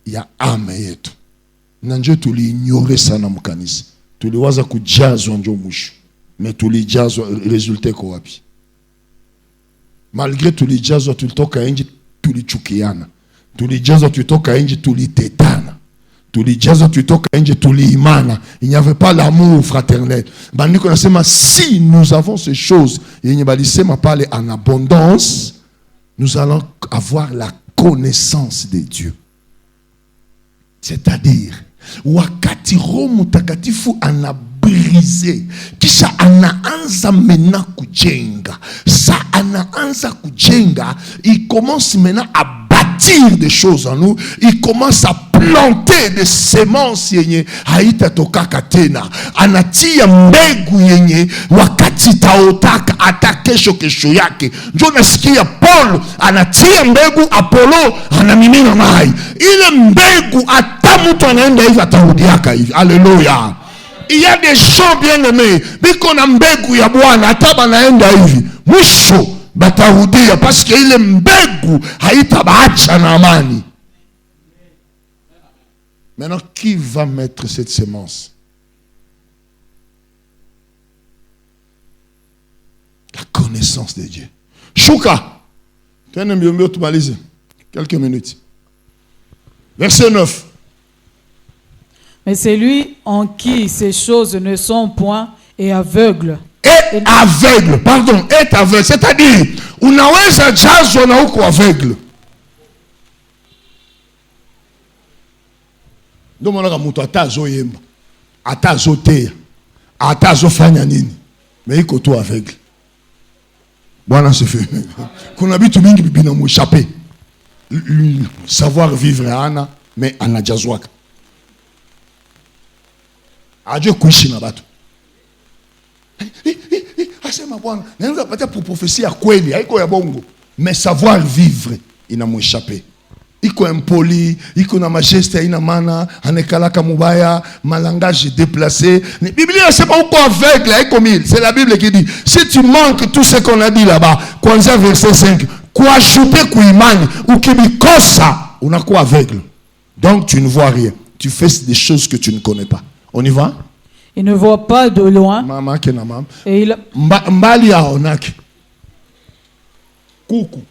ya ame yetu. Nanje tuliignore sana mkanisa. Tuliwaza kujazwa njo mwisho. Mais tulijazwa resultat kwa wapi? Malgré tulijazwa tulitoka nje tulichukiana. Tulijazwa tutoka nje tulitetana. Tulijazwa tutoka nje tuliimana. Il n'y avait pas l'amour fraternel. Bandiko nasema si nous avons ces choses, yenye balisema pale en abondance, nous allons avoir la connaissance de Dieu. C'est-à-dire wakati Roho Mtakatifu anabrise kisha anaanza mena kujenga. Sa anaanza kujenga, il commence maintenant à bâtir des choses en nous, il commence à planter des semences yenye haitatoka tena. Anatia mbegu yenye wakati taotaka ata kesho yake. Ndio nasikia Paul anatia mbegu, Apollo anamimina mai. Ile mbegu ata mtu anaenda hivi atarudiaka hivi. Alléluia. Il y a des gens bien aimés, biko na mbegu ya Bwana hata banaenda hivi. Mwisho batarudia parce que ile mbegu haitabaacha na amani. Maintenant, qui va mettre cette semence? La connaissance de Dieu. Chouka. Tenez bien, tu balises. Quelques minutes. Verset 9. Mais c'est lui en qui ces choses ne sont point est aveugle. Est aveugle, pardon, est aveugle. C'est-à-dire, unaweza jazwa na uko aveugle. Ndio maana mtu atazoyemba, atazotea, atazofanya nini? Mais iko tu aveugle. Bwana sifiwe. Kuna vitu mingi bibina mwishape. Savoir vivre ana, mais anajazwaka. Ajue kuishi na watu. Asema bwana, naweza pata pour prophétie ya kweli, haiko ya bongo, mais savoir vivre inamweshape. Iko impoli, iko na majeste ina maana, anekalaka mubaya, malangage déplacé. La Bible c'est pas uko aveugle, haiko mille. C'est la Bible qui dit, si tu manques tout ce qu'on a dit là-bas, Kwanzaa verset 5, kuajouter kuimani, ukibikosa, unakuwa aveugle. Donc tu ne vois rien. Tu fais des choses que tu ne connais pas. On y va? Il ne voit pas de loin. Mama kena mama. Et il... Mbali ya onaki. Kuku.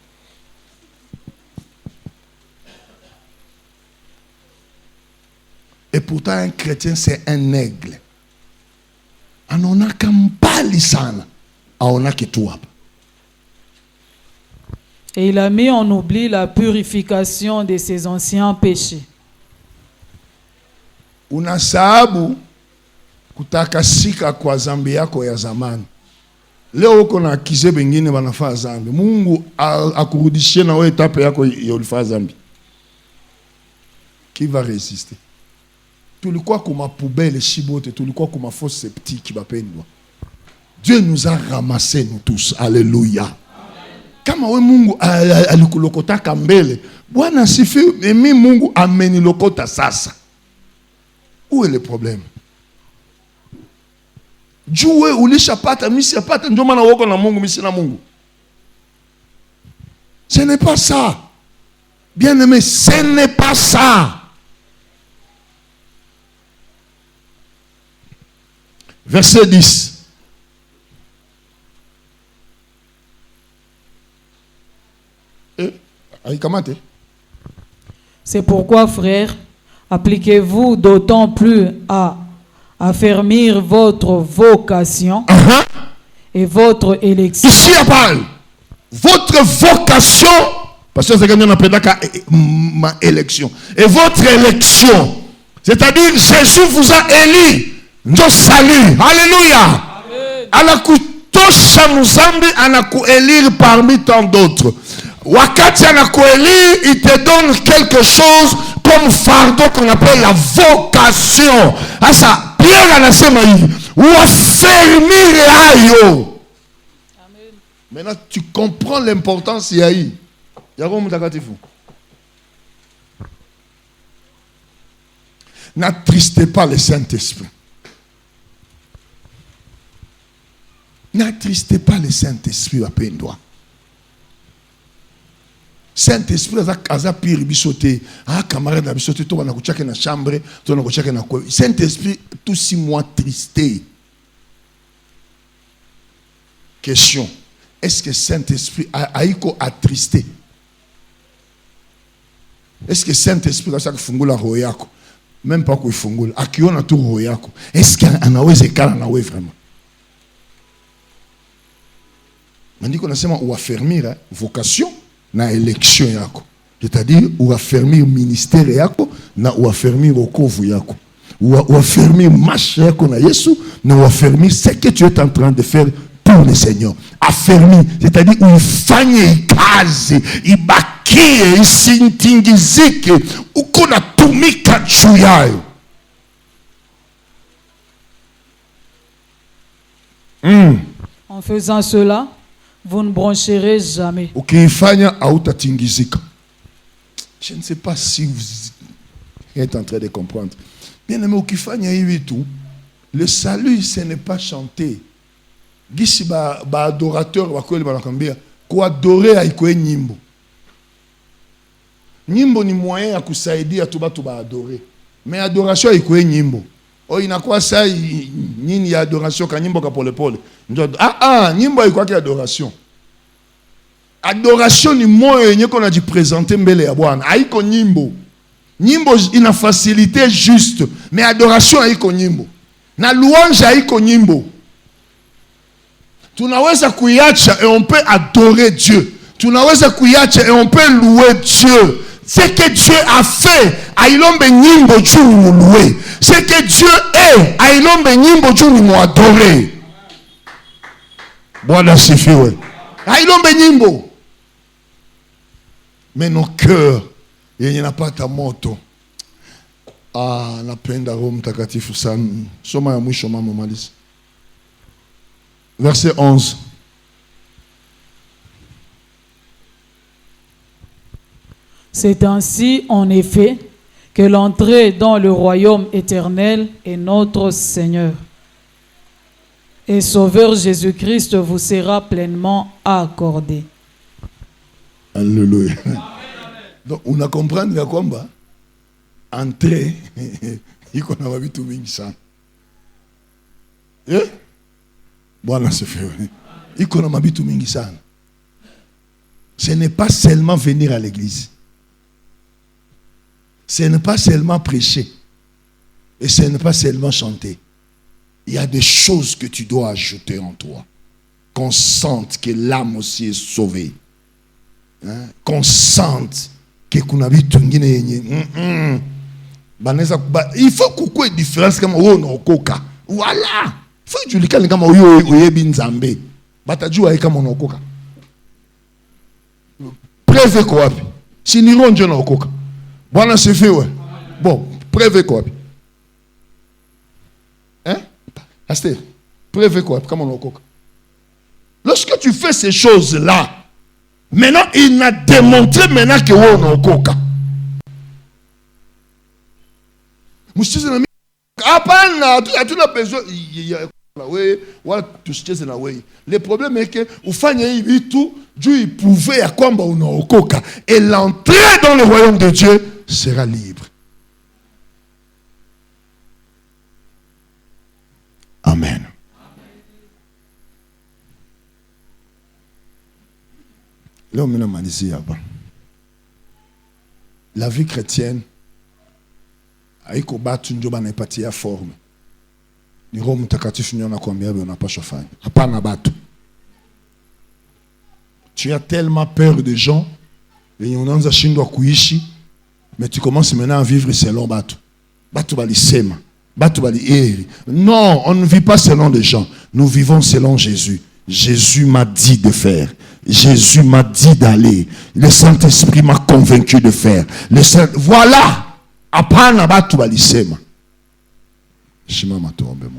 Et pourtant un chrétien c'est un aigle. Anonaka mbali sana. Aonaki tu hapa. Et il a mis en oubli la purification de ses anciens péchés. Unasahabu kutakasika kwa zambi yako ya zamani. Leo uko na akize bengine wanafaa zambi. Mungu akurudishie na wewe etape yako ya ulifaa zambi. Qui va résister? Tulikuwa kuma poubelle shibote, tulikuwa kuma fosse septique bapendwa. Dieu nous a ramassés nous tous. Alléluia. Kama we Mungu alikulokota kambele, Bwana sifi, mimi Mungu amenilokota sasa. Où est le problème? Jue ulishapata, mimi sipata, ndio maana wako na Mungu, mimi sina Mungu. Ce n'est pas ça. Bien-aimé, ce n'est pas ça. Verset 10. C'est pourquoi, frères, appliquez-vous d'autant plus à affermir votre vocation et votre élection. Ici, il parle. Votre vocation, parce que c'est quand on appelle ma élection. Et votre élection. C'est-à-dire, Jésus vous a élu. Nous salut. Alléluia. Anakutosha muzambi, anakuélire parmi tant d'autres. Wakati anakuélire, il te donne quelque chose comme fardeau qu'on appelle la vocation. Asa, Pierre anasema hivi, uaffermire hayo. Maintenant, tu comprends l'importance ya hii. Yako mtakatifu. N'attristez pas le Saint-Esprit. N'attristez pas le Saint-Esprit, wapendwa. Saint-Esprit aza pire bisote. Ah, camarade na bisote, to wana kuchake na chambre, to wana kuchake na kwa. Saint-Esprit, tout si moi tristé. Question. Est-ce que Saint-Esprit a attristé? Est-ce que Saint-Esprit a kufungula roho yako? Même pas kuifungula. Akiona tu roho yako. Est-ce que anaweza kala na wewe vraiment? Mandiko nasema uaffermir vocation na élection yako. C'est-à-dire uaffermir ministère yako na uaffermir wokovu yako. Uaffermir marche yako na Yesu na uaffermir ce que tu es en train de faire pour le Seigneur. Affermir, c'est-à-dire uifanye kazi, ibakie, isintingizike, uko na tumika juu yayo. En faisant cela, vous ne broncherez jamais. Ukifanya hautatingizika. Je ne sais pas si vous êtes en train de comprendre. Bien aimé, ukifanya hivi tu, le salut ce n'est pas chanter. Gisi ba adorateur wakweli banakambia ko adorer haiko nyimbo. Nyimbo ni moyen ya kusaidia tu batu ba adorer. Mais adoration haiko nyimbo. Oh, inakuwa saa nini ya adoration ka nyimbo ka pole pole. Nyimbo haiko kwa adoration. Adoration ni moyo yenye kona jipresenter mbele ya Bwana. Haiko nyimbo. Nyimbo ina facilité juste, mais adoration haiko nyimbo. Na louange haiko nyimbo. Tunaweza kuiacha et on peut adorer Dieu. Tunaweza kuiacha et on peut louer Dieu. Ce que Dieu a fait, ailombe nyimbo juu ni louer. Ce que Dieu est, ailombe nyimbo juu ni muadorer. Bwana sifiwe. Ailombe nyimbo. Mais nos cœurs, yenye napata moto. Ah, napenda Roho Mtakatifu sana. Soma ya mwisho mama maliza. Verset 11. C'est ainsi, en effet, que l'entrée dans le royaume éternel est notre Seigneur et Sauveur Jésus-Christ vous sera pleinement accordée. Alléluia. Donc, on a compris ya kwamba entrer iko na vitu mingi sana. Eh? Bwana asifiwe. Iko na vitu mingi sana. Ce n'est pas seulement venir à l'église. Ce n'est pas seulement prêcher. Et ce n'est pas seulement chanter. Il y a des choses que tu dois ajouter en toi. Qu'on sente que l'âme aussi est sauvée. Hein? Qu'on sente que kunabi tungine yenye. Il faut qu'il y ait une différence comme on okoka. Voilà. Il faut que tu dises comme oyebi nzambe. Batajua kama on okoka. Preuve quoi? Si ni ronjo na okoka. Bwana sifiwe. Bon, preuve quoi? Hein? Aster, preuve quoi? Comment on okoka? Lorsque tu fais ces choses-là, maintenant il n'a démontré maintenant que on okoka. Moussize hapana, hatuna besoin le problème est que ufanye hivi tu Dieu pouvait à kwamba unaokoka et l'entrée dans le royaume de Dieu sera libre. Amen. Là, on m'a dit la vie chrétienne haiko batu ndio banaipatia forme. Ni Roho Mtakatifu ndio anakuambia wewe unapaswa fanya. Hapana batu. Tu as tellement peur des gens et unaanza shindwa kuishi, mais tu commences maintenant à vivre selon batu. Batu balisema, batu bali. Non, on ne vit pas selon les gens. Nous vivons selon Jésus. Jésus m'a dit de faire. Jésus m'a dit d'aller. Le Saint-Esprit m'a convaincu de faire. Voilà. Apana batu balisema. Shima matombe.